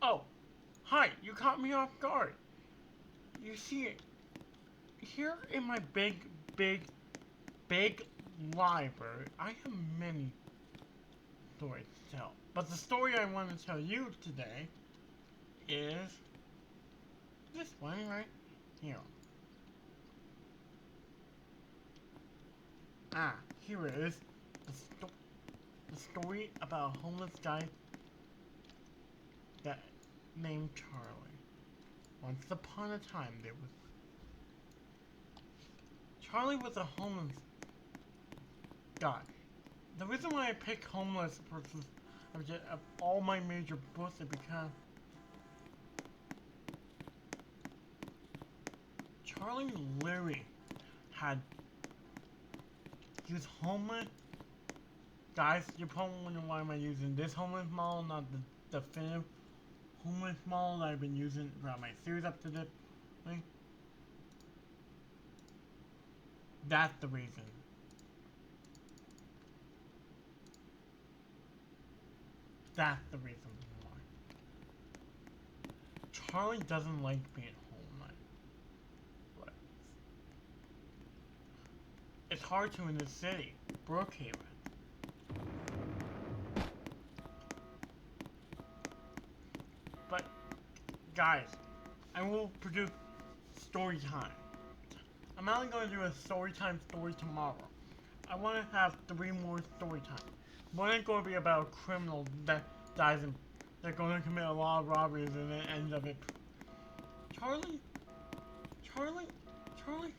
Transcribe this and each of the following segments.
Oh, hi, you caught me off guard. You see, here in my big library, I have many stories to tell. But the story I want to tell you today is this one right here. Ah, here it is. The, sto- the story about a homeless guy that named Charlie. Once upon a time, there was Charlie was a homeless guy. The reason why I pick homeless versus of all my major books is because Charlie literally had he was homeless. Guys, you're probably wondering why am I using this homeless model, not the definitive homeless model that I've been using throughout my series up to this point. That's the reason. That's the reason why. Charlie doesn't like being homeless. But it's hard to in the city, Brookhaven. But guys, I will produce story time. I'm only going to do a story time story tomorrow. I want to have 3 more story time. One is going to be about a criminal that dies in. They're going to commit a lot of robberies and then ends up it. Charlie, Charlie, Charlie.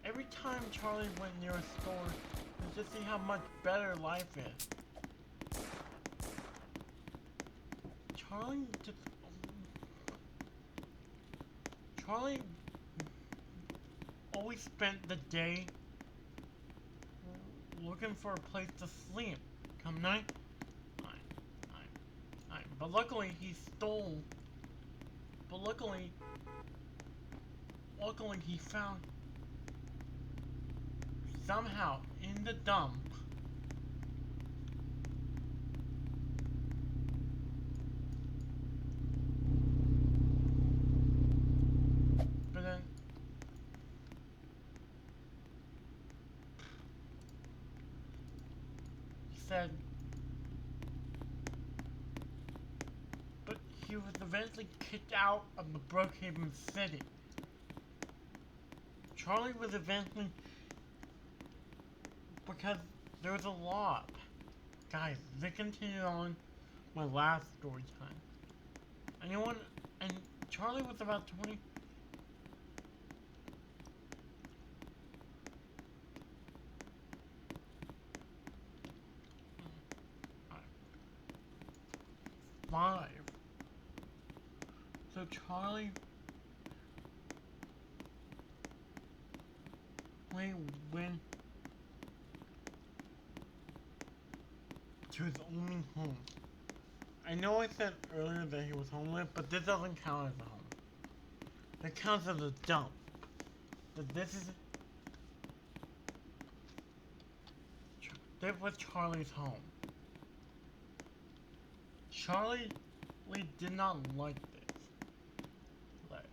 Every time Charlie went near a store, you just see how much better life is. Charlie just. Charlie always spent the day looking for a place to sleep. Come night, night, night, night. But luckily he stole. But luckily he found somehow in the dump. But then he said, but he was eventually kicked out of the Brookhaven City. Charlie was eventually because there was a law. Guys, they continued on my last story time. And you want and Charlie was about 20. Five. So Charlie went to his only home. I know I said earlier that he was homeless, but this doesn't count as a home. It counts as a dump. But this was Charlie's home. Charlie Lee did not like this. Like,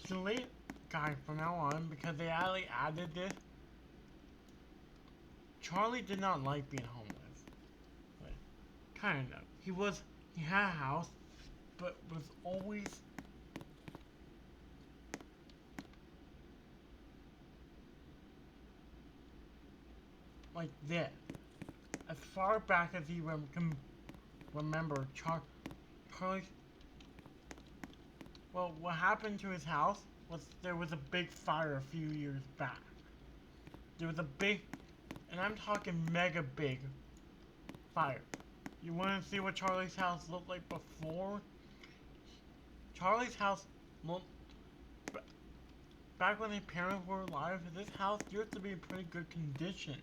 delete guy from now on because they actually added this. Charlie did not like being homeless. Like, kind of. He had a house, but was always like this. As far back as he can remember, Charlie. Well, what happened to his house was there was a big fire a few years back. There was a big, and I'm talking mega big fire. You want to see what Charlie's house looked like before? Charlie's house looked back when his parents were alive. This house used to be in pretty good condition,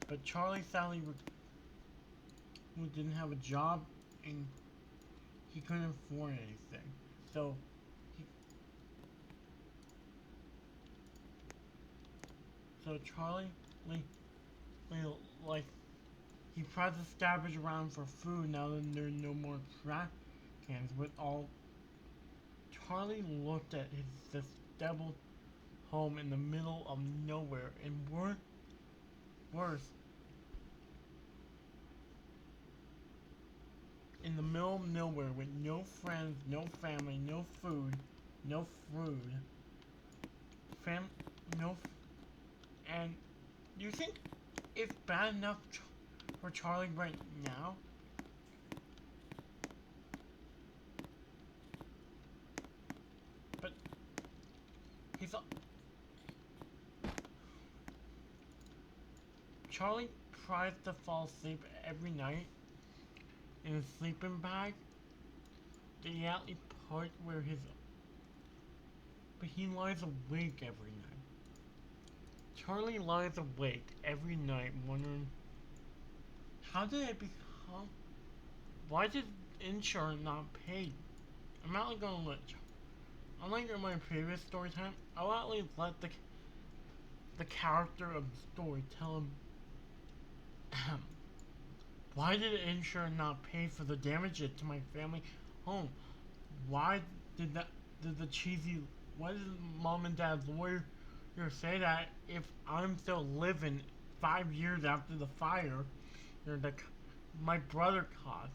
but Charlie sadly who didn't have a job and he couldn't afford anything. So he, so Charlie Lee, like He tries to scavenge around for food now that there are no more trash cans. With all, Charlie looked at his disheveled home in the middle of nowhere, and worse, in the middle of nowhere with no friends, no family, no food, no food, fam, no, and you think it's bad enough for Charlie right now? But he's Charlie tries to fall asleep every night in his sleeping bag, the alley part where his but he lies awake every night. Charlie lies awake every night wondering how did it become why did insurance not pay? I'm not gonna let unlike in my previous story time, I'll at least let the character of the story tell him why did insurance not pay for the damages to my family home? Why did that did the cheesy why did mom and dad's lawyer say that if I'm still living 5 years after the fire the my brother caused?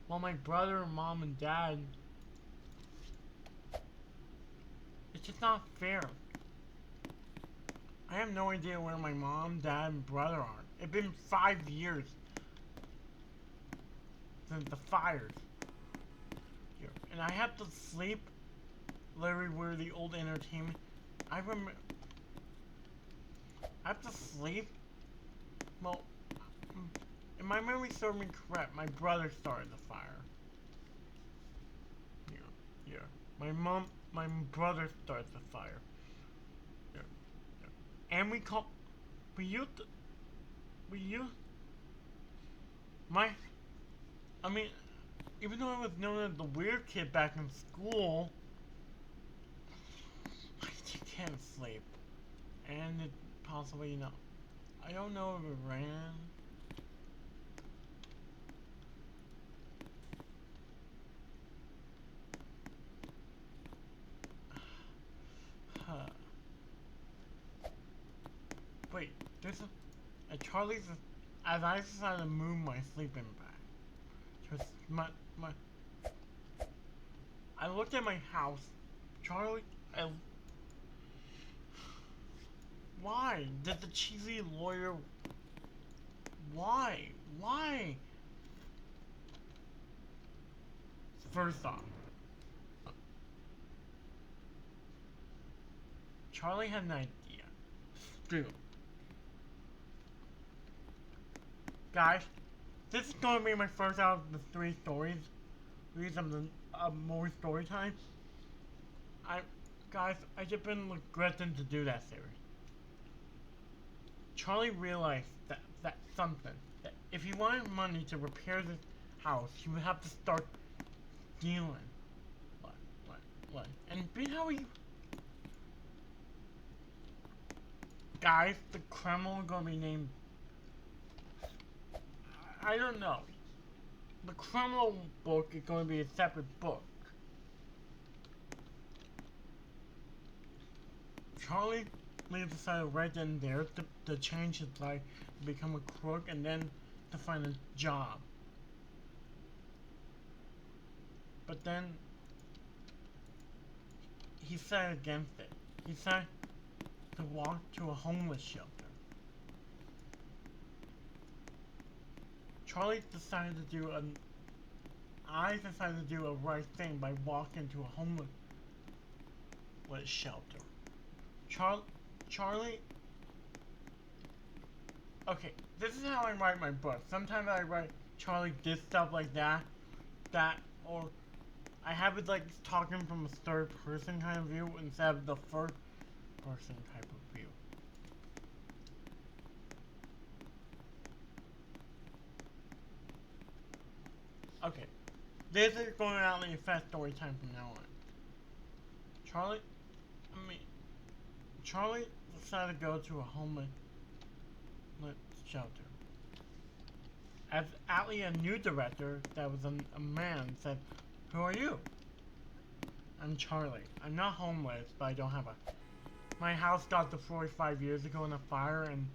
Well, my brother, mom, and dad, it's just not fair. I have no idea where my mom, dad, and brother are. It's been 5 years since the fires here, and I have to sleep literally where the old entertainment. I remember. I have to sleep. Well, if my memory serves me correct, my brother started the fire. Here. My brother started the fire. Here. And we used, my, I mean, even though I was known as the weird kid back in school, I can't sleep. And it possibly, I don't know if it ran. Wait, there's a Charlie's, as I decided to move my sleeping bag. Just my, I looked at my house. Charlie, why did the cheesy lawyer, why? First off, Charlie had an idea. Still. Guys, this is going to be my first out of the 3 stories. These of the more story time. Guys, I just been regretting to do that series. Charlie realized that something. That if he wanted money to repair this house, he would have to start stealing. What? And be how he. Guys, the criminal is gonna be named. I don't know. The criminal book is going to be a separate book. Charlie decided right then and there to change his life, to become a crook, and then to find a job. But then he set against it. He decided to walk to a homeless shelter. Charlie decided to do I decided to do a right thing by walking to a homeless shelter. Charlie. Okay, this is how I write my book. Sometimes I write Charlie did stuff like that, or I have it like talking from a third person kind of view instead of the first person type of view. Okay, this is going out in the fast story time from now on. Charlie decided to go to a homeless shelter. As Atlee, a new director that was a man, said, "Who are you?" "I'm Charlie. I'm not homeless, but I don't have a... My house got destroyed 5 years ago in a fire and...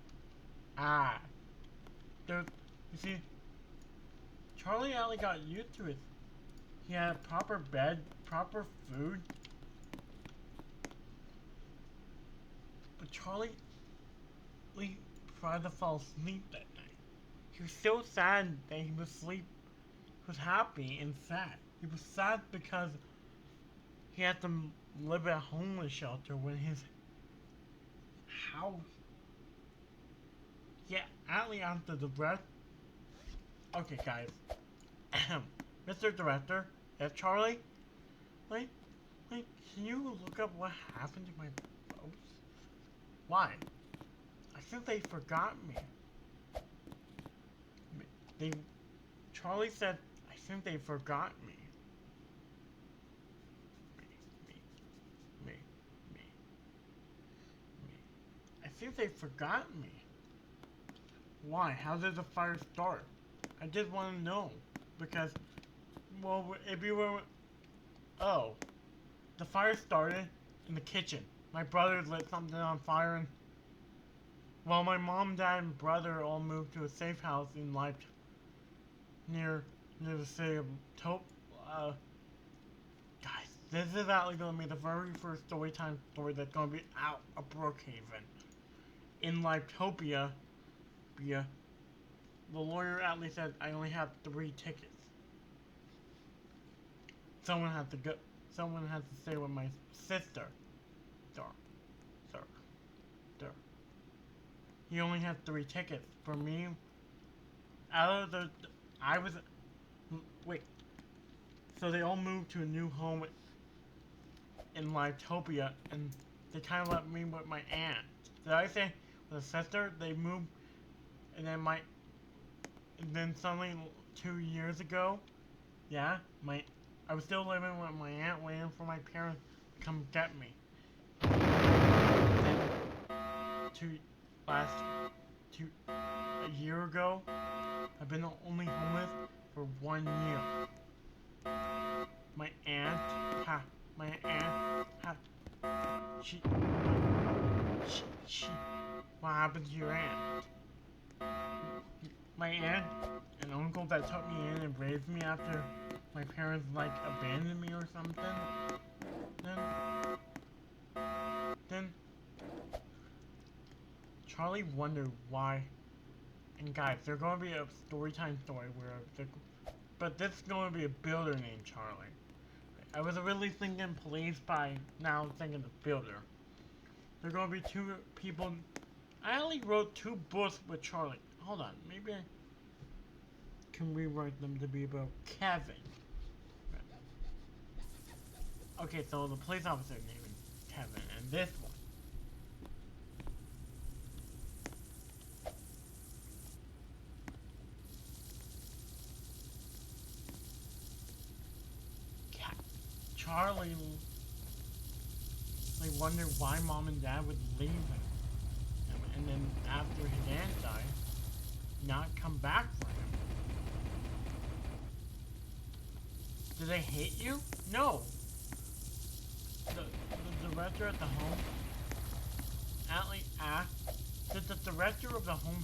Ah. There, you see, Charlie Atlee got used to it. He had a proper bed, proper food. But Charlie tried to fall asleep that night. He was so sad that he was asleep. He was happy and sad. He was sad because he had to live at a homeless shelter when his house... Yeah, Atlee after the breath. Okay, guys. Mr. Director, yes, Charlie? Wait, can you look up what happened to my folks? Why? I think they forgot me. Charlie said, I think they forgot me. Me. I think they forgot me. Why? How did the fire start? I just want to know. Because, well, if you were... Oh. The fire started in the kitchen. My brother lit something on fire and... Well, my mom, dad, and brother all moved to a safe house in Leipzig. Near the city of guys, this is actually going to be the very first Storytime story that's going to be out of Brookhaven. In Lifetopia, the lawyer Atlee said I only have 3 tickets. Someone has to stay with my sister. Sir. He only had 3 tickets. For me, out of wait. So they all moved to a new home in Lifetopia, and they kind of left me with my aunt. Did I say with a sister? They moved, and then suddenly 2 years ago, yeah, I was still living with my aunt, waiting for my parents to come get me. A year ago, I've been only homeless for 1 year. My aunt, what happened to your aunt? My aunt, an uncle that took me in and raised me after my parents, like, abandoned me or something. Then Charlie wondered why. And guys, there's going to be a Storytime story but this is going to be a builder named Charlie. I was really thinking police, by now I'm thinking the builder. There's going to be 2 people. I only wrote 2 books with Charlie. Hold on, maybe I can rewrite them to be about Kevin. Okay, so the police officer name is Kevin, and this one. Charlie, like, wondered why mom and dad would leave him, and then after his aunt died, not come back for him. Do they hate you? No. The director at the home, Atlee asked, did the director of the home,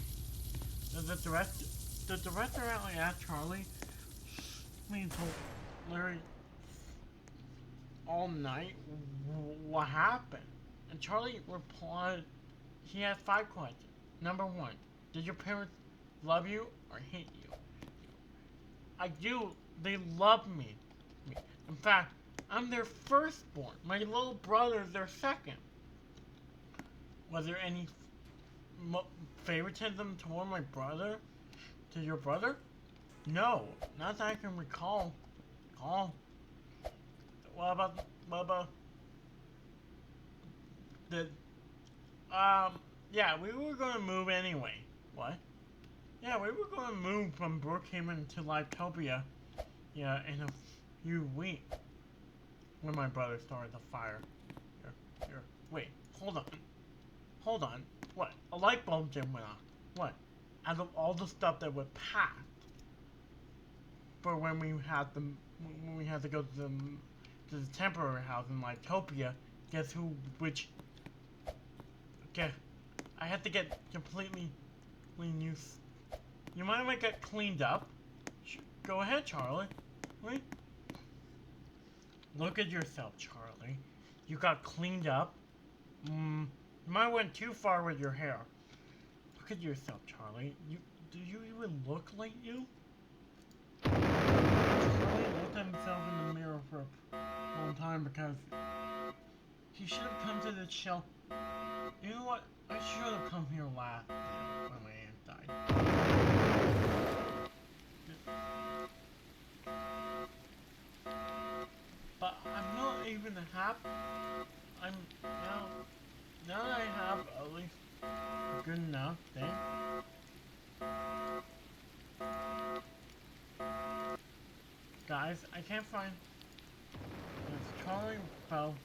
the director Atlee asked Charlie, he told Larry all night what happened. And Charlie replied, he had 5 questions. Number 1, did your parents love you or hate you? I do. They love me. In fact, I'm their firstborn. My little brother is their second. Was there any favoritism toward my brother? To your brother? No, not that I can recall. What about the yeah, we were gonna move anyway. What? Yeah, we were gonna move from Brookhaven to Lifetopia, yeah, in a few weeks. When my brother started the fire. Here. Wait, hold on. What? A light bulb just went on. What? Out of all the stuff that was packed, for when we had to go to the temporary house in Lightopia. Guess who? Which? Okay, I had to get completely new. You mind if I get cleaned up? Go ahead, Charlie. Wait. Look at yourself, Charlie. You got cleaned up. You might have went too far with your hair. Look at yourself, Charlie. Do you even look like you? Charlie looked at himself in the mirror for a long time because he should have come to the shelter. You know what? I should have come here last year when my aunt died. But I'm not even happy. I'm now that I have at least a good enough thing. Guys, I can't find this Charlie fell.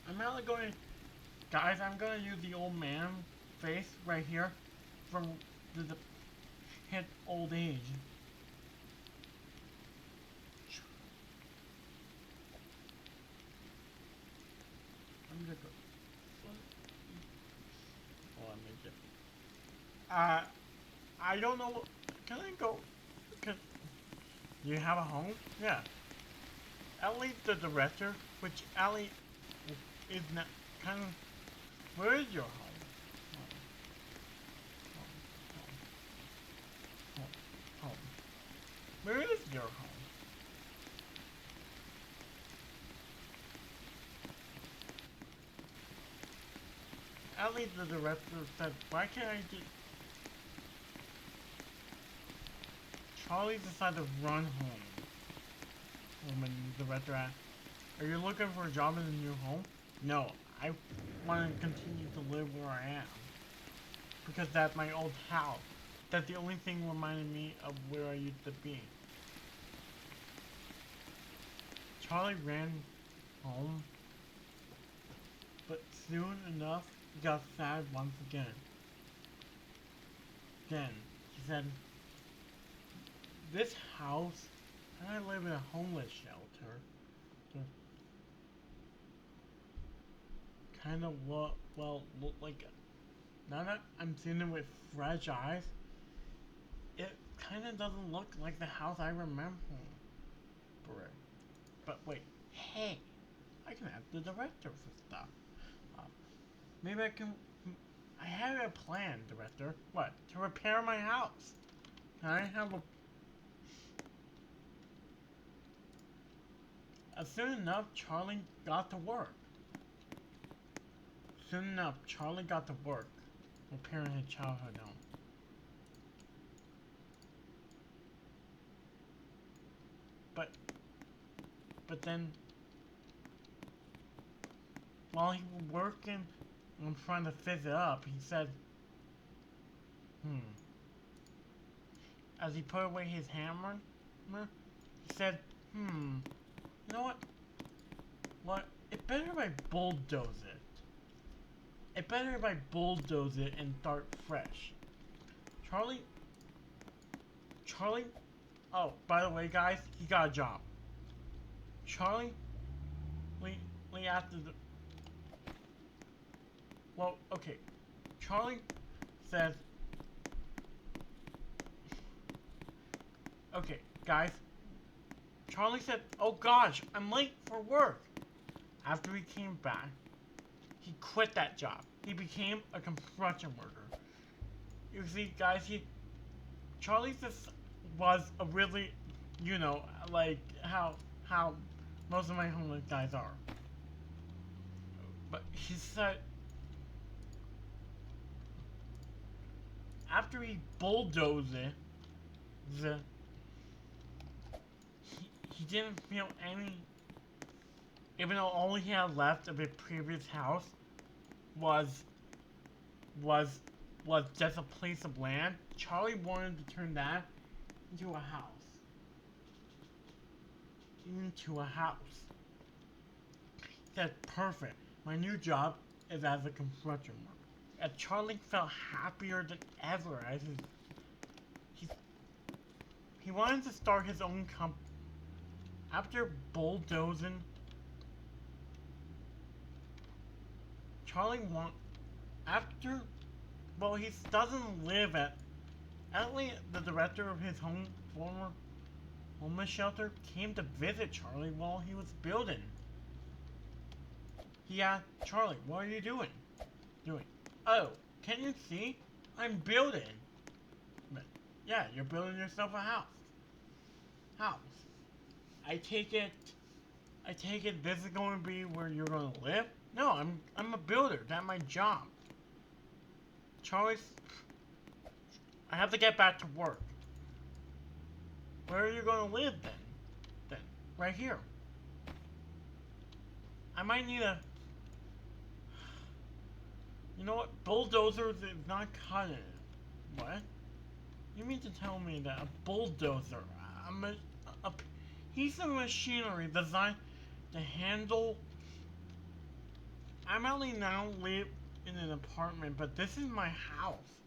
I'm not going. Guys, I'm gonna use the old man face right here from the hit old age. I'm gonna go. Oh, I'm gonna get. I don't know. Can I go? Do you have a home? Yeah. Ellie, the director, which Ellie is not kind of. Where is your home? Home. Where is your home? Ellie, the director, said, why can't I get... Charlie decided to run home. When the director asked, are you looking for a job in a new home? No, I want to continue to live where I am. Because that's my old house. That's the only thing reminding me of where I used to be. Charlie ran home. But soon enough, he got sad once again. Then, he said, this house, I live in a homeless shelter. Kind of look like, now that I'm seeing it with fresh eyes, it kind of doesn't look like the house I remember. But wait, hey, I can ask the director for stuff. Maybe I can. I have a plan, director. What? To repair my house. I have a. Soon enough, Charlie got to work. Repairing his childhood home. But then, while he was working and trying to fix it up, he said, as he put away his hammer, he said, you know what? What? It better if I bulldoze it. It better if I bulldoze it and start fresh. Charlie, oh, by the way, guys, he got a job. Charlie, we after the, well, okay. Charlie says, okay, guys. Charlie said, oh gosh, I'm late for work. After he came back, he quit that job. He became a construction worker. You see, guys, Charlie just was a really, you know, like how most of my homeless guys are. But he said, after he bulldozed it, he didn't feel any, even though all he had left of his previous house was just a piece of land. Charlie wanted to turn that into a house. That's perfect. My new job is as a construction worker. And Charlie felt happier than ever as wanted to start his own after bulldozing. Charlie after, well, he doesn't live at least the director of his former homeless shelter came to visit Charlie while he was building. He asked Charlie, "What are you doing?" "Oh, can you see? I'm building." But, "Yeah, you're building yourself a house. I take it this is going to be where you're going to live?" "No, I'm a builder. That's my job." Charlie's, "I have to get back to work." "Where are you going to live then?" "Right here." "I might need a..." "You know what? Bulldozers is not cutting it." "What? You mean to tell me that a bulldozer, a piece of machinery designed to handle..." "I'm only now live in an apartment, but this is my house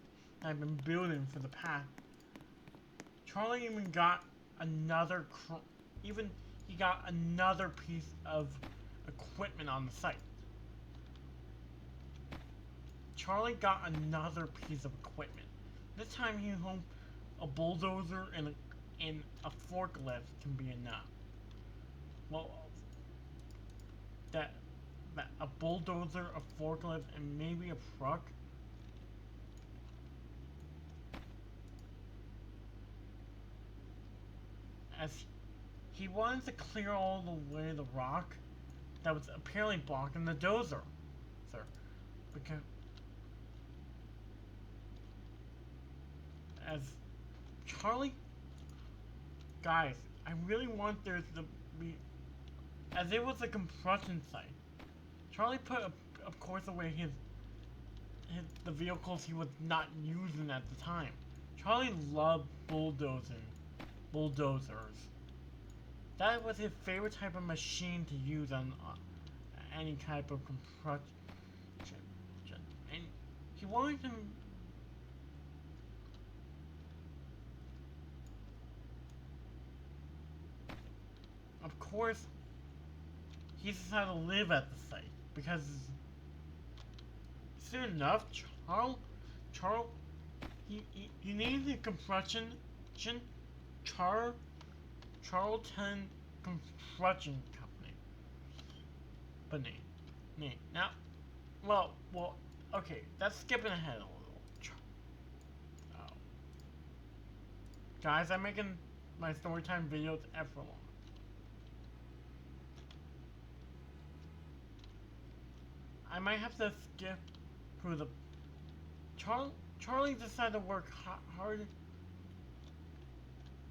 that I've been building for the past..." Charlie even got another piece of equipment on the site. Charlie got another piece of equipment. This time he hoped a bulldozer and a forklift can be enough. Well, that a bulldozer, a forklift, and maybe a truck. As he wanted to clear all the way the rock that was apparently blocking the dozer, sir. Because as Charlie, guys, I really want there to be, as it was a construction site. Charlie put, of course, away the vehicles he was not using at the time. Charlie loved bulldozers. That was his favorite type of machine to use on any type of construction. And he wanted to... Of course, he decided to live at the site because soon enough, he named the construction Charlton Construction Company. But now, well, okay, that's skipping ahead a little. Oh. Guys, I'm making my storytime videos extra long. I might have to skip through the... Charlie decided to work hard.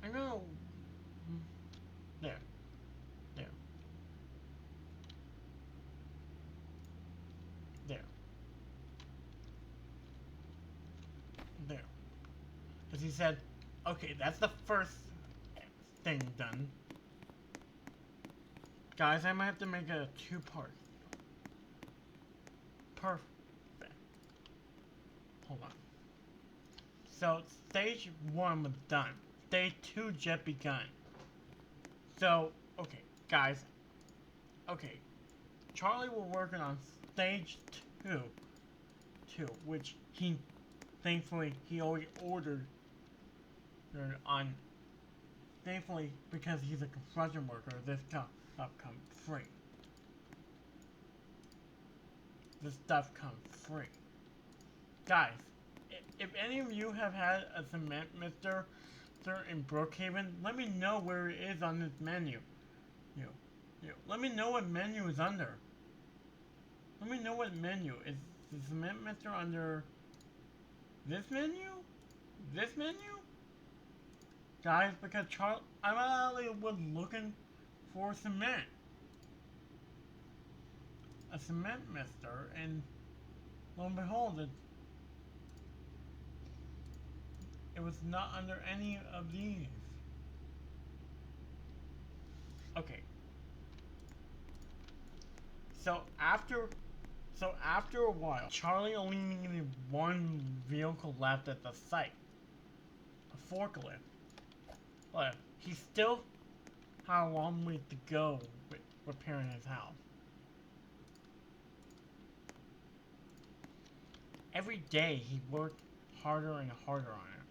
I'm gonna... There. Because he said, okay, that's the first thing done. Guys, I might have to make a two-part. Perfect. Hold on. So, stage 1 was done. Stage 2 just begun. So, okay, guys. Okay. Charlie was working on stage 2, which he, thankfully, he already ordered on, thankfully, because he's a construction worker, this stuff comes free. This stuff comes free. Guys, if any of you have had a cement mister in Brookhaven, let me know where it is on this menu. Let me know what menu is under. Let me know what menu. Is the cement mister under this menu? This menu? Guys, because I was looking for cement. A cement mister, and lo and behold, it was not under any of these. Okay. So after a while, Charlie only needed one vehicle left at the site. A forklift. But he still had a long way to go with repairing his house. Every day he worked harder and harder on it.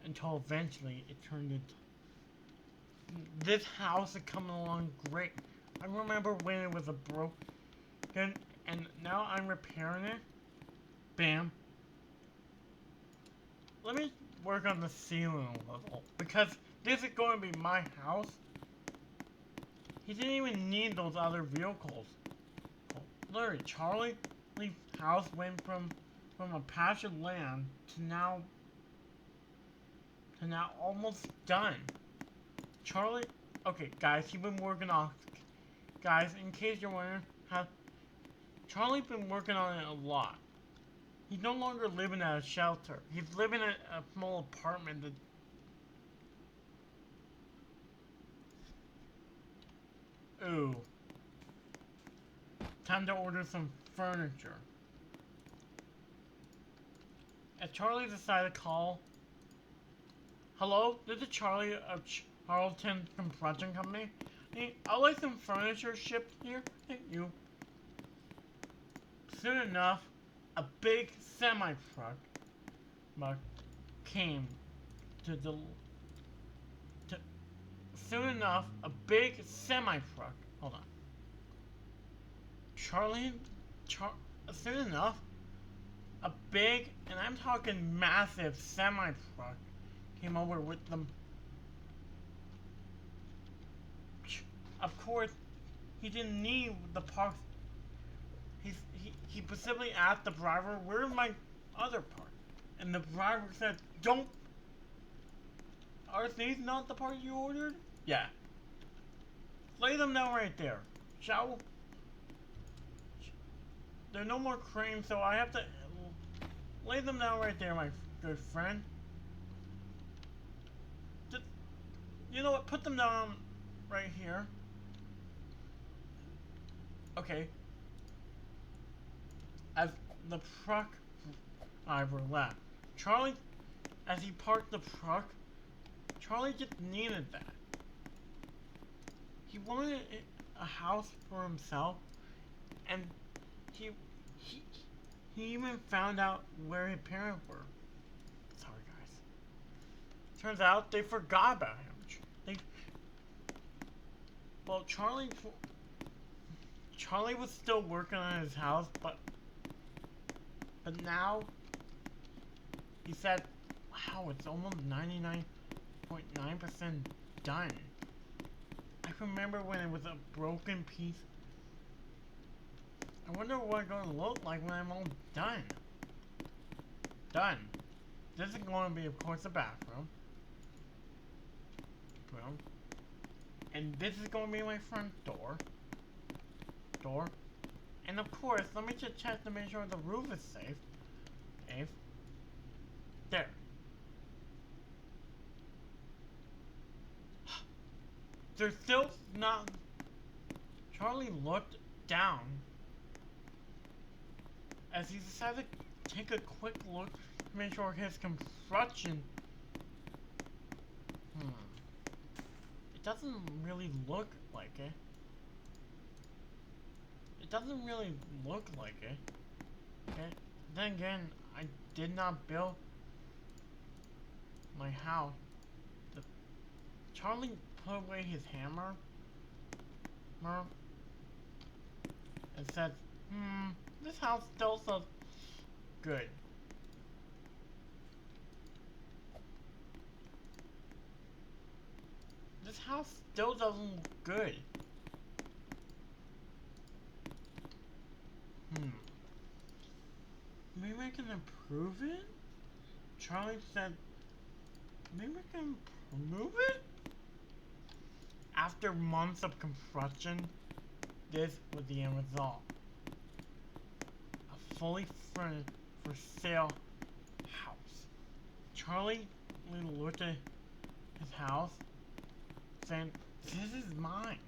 Until eventually it turned into... This house is coming along great. I remember when it was a broken, and now I'm repairing it. Bam. Let me work on the ceiling a little, because this is going to be my house. He didn't even need those other vehicles. Literally, Charlie's house went from a patch of land to now almost done. Charlie, okay, guys, he's been working on. Guys, in case you're wondering, Charlie's been working on it a lot. He's no longer living at a shelter. He's living in a small apartment that... Ooh. Time to order some furniture. As Charlie decided to call... Hello? This is Charlie of Charlton Construction Company. Hey, I'd like some furniture shipped here. Thank you. Soon enough, a big semi-truck came to the... Soon enough, a big semi-truck... Hold on. Soon enough, a big, and I'm talking massive semi-truck came over with them. Of course, he didn't need the parts. He specifically asked the driver, "Where's my other part?" And the driver said, "Don't. Are these not the parts you ordered?" Yeah. Lay them down right there. Shall? There are no more cranes, so I have to lay them down right there, my good friend. You know what? Put them down right here. Okay. As the truck driver left, Charlie, as he parked the truck, Charlie just needed that. He wanted a house for himself, and he even found out where his parents were. Sorry, guys. Turns out they forgot about him. Well, Charlie was still working on his house, but now he said, "Wow, it's almost 99.9% done." I remember when it was a broken piece. I wonder what it's going to look like when I'm all done. Done. This is going to be, of course, the bathroom. And this is going to be my front door. And of course, let me just check to make sure the roof is safe. There. There's still not... Charlie looked down as he decided to take a quick look to make sure his construction... It doesn't really look like it. It doesn't really look like it. Okay? Then again, I did not build my house. Charlie put away his hammer and said, this house still looks good. This house still doesn't look good. Maybe I can improve it? Charlie said, maybe I can improve it? After months of construction, this was the end result. A fully furnished for sale house. Charlie looked at his house, saying, this is mine.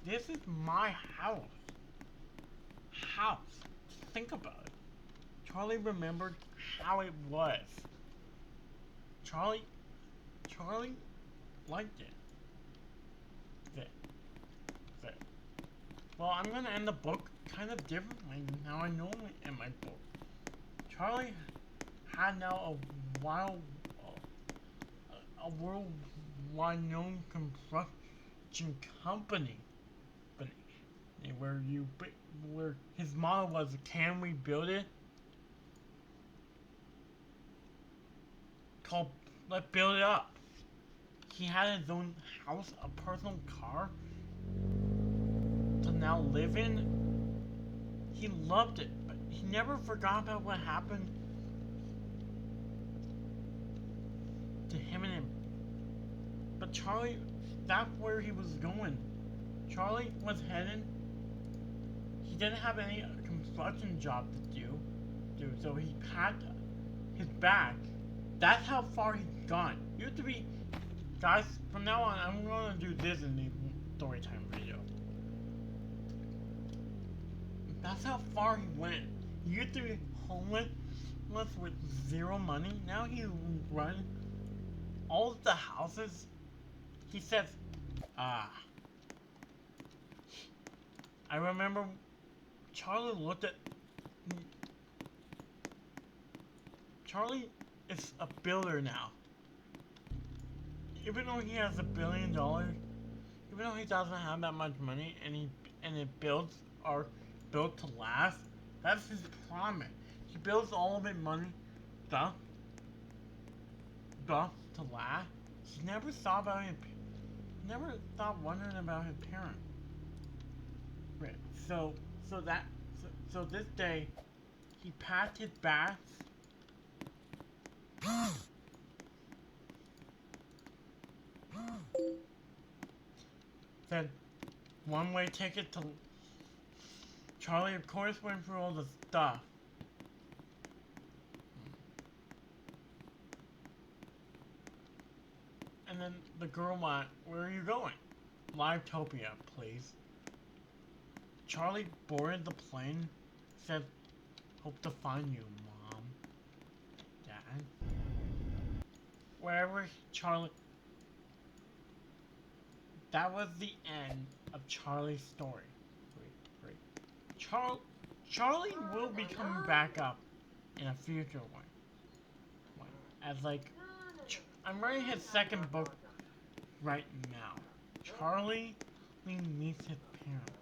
This is my house. Think about it. Charlie remembered how it was. Charlie liked it. That. That. Well, I'm gonna end the book kind of differently than how I normally end my book. Charlie had now a worldwide known construction company, where his motto was, "Can we build it?" Called "Let's Build It Up." He had his own house, a personal car to now live in. He loved it, but he never forgot about what happened to him and him. But Charlie, that's where he was going. Charlie was heading. He didn't have any construction job to do, so he packed his bag. That's how far he'd gone. You have to be, guys. From now on, I'm gonna do this in the story time video. That's how far he went. He used to be homeless with zero money. Now he runs all of the houses. He says, I remember Charlie looked at... Charlie is a builder now. Even though he has $1 billion, even though he doesn't have that much money, and it builds are built to last, that's his promise. He builds all of it stuff to last. He never thought wondering about his parents. Right. So this day, he packed his bags. Said one-way ticket to... Charlie, of course, went through all the stuff. And then the girl went, "Where are you going?" "Livetopia, please." Charlie boarded the plane, said, "Hope to find you, Mom, Dad." Wherever Charlie... That was the end of Charlie's story. Wait. Charlie will be coming back up in a future one. As like... I'm writing his second book right now. Charlie meets his parents.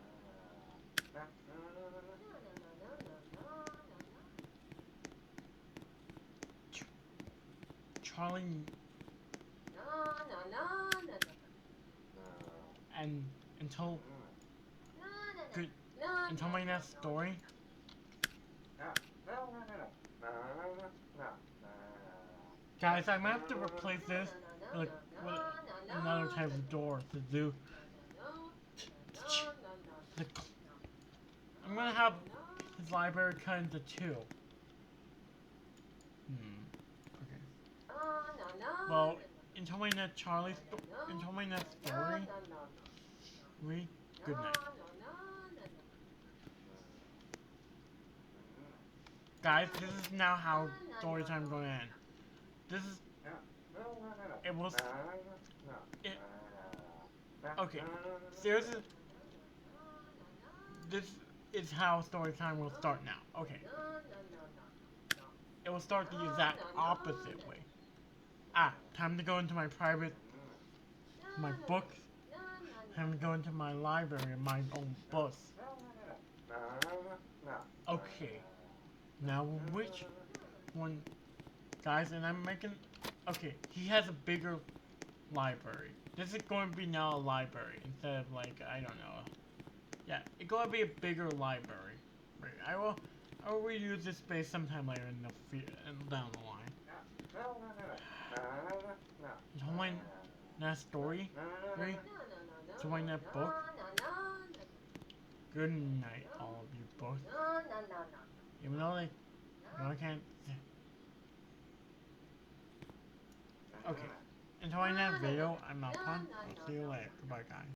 Charlie... And until my next story. Guys, I might have to replace this with another type of door to do. I'm gonna have his library cut into two. Okay. Well, until my next story, good night. Guys, this is now how story time's gonna end. Okay, seriously, this is how story time will start now. Okay. It will start the exact opposite way. Time to go into my books. Time to go into my library and my own books. Okay. Now, which one... Guys, and I'm making... Okay, he has a bigger library. This is going to be now a library instead of like, I don't know. Yeah, it's going to be a bigger library. Right, I will reuse this space sometime later down the line. Until my next story, right? Until my next book. Good night, all of you both. Even though I can't. Okay. Until my next video, I'm Malpon. I'll see you later. Goodbye, guys.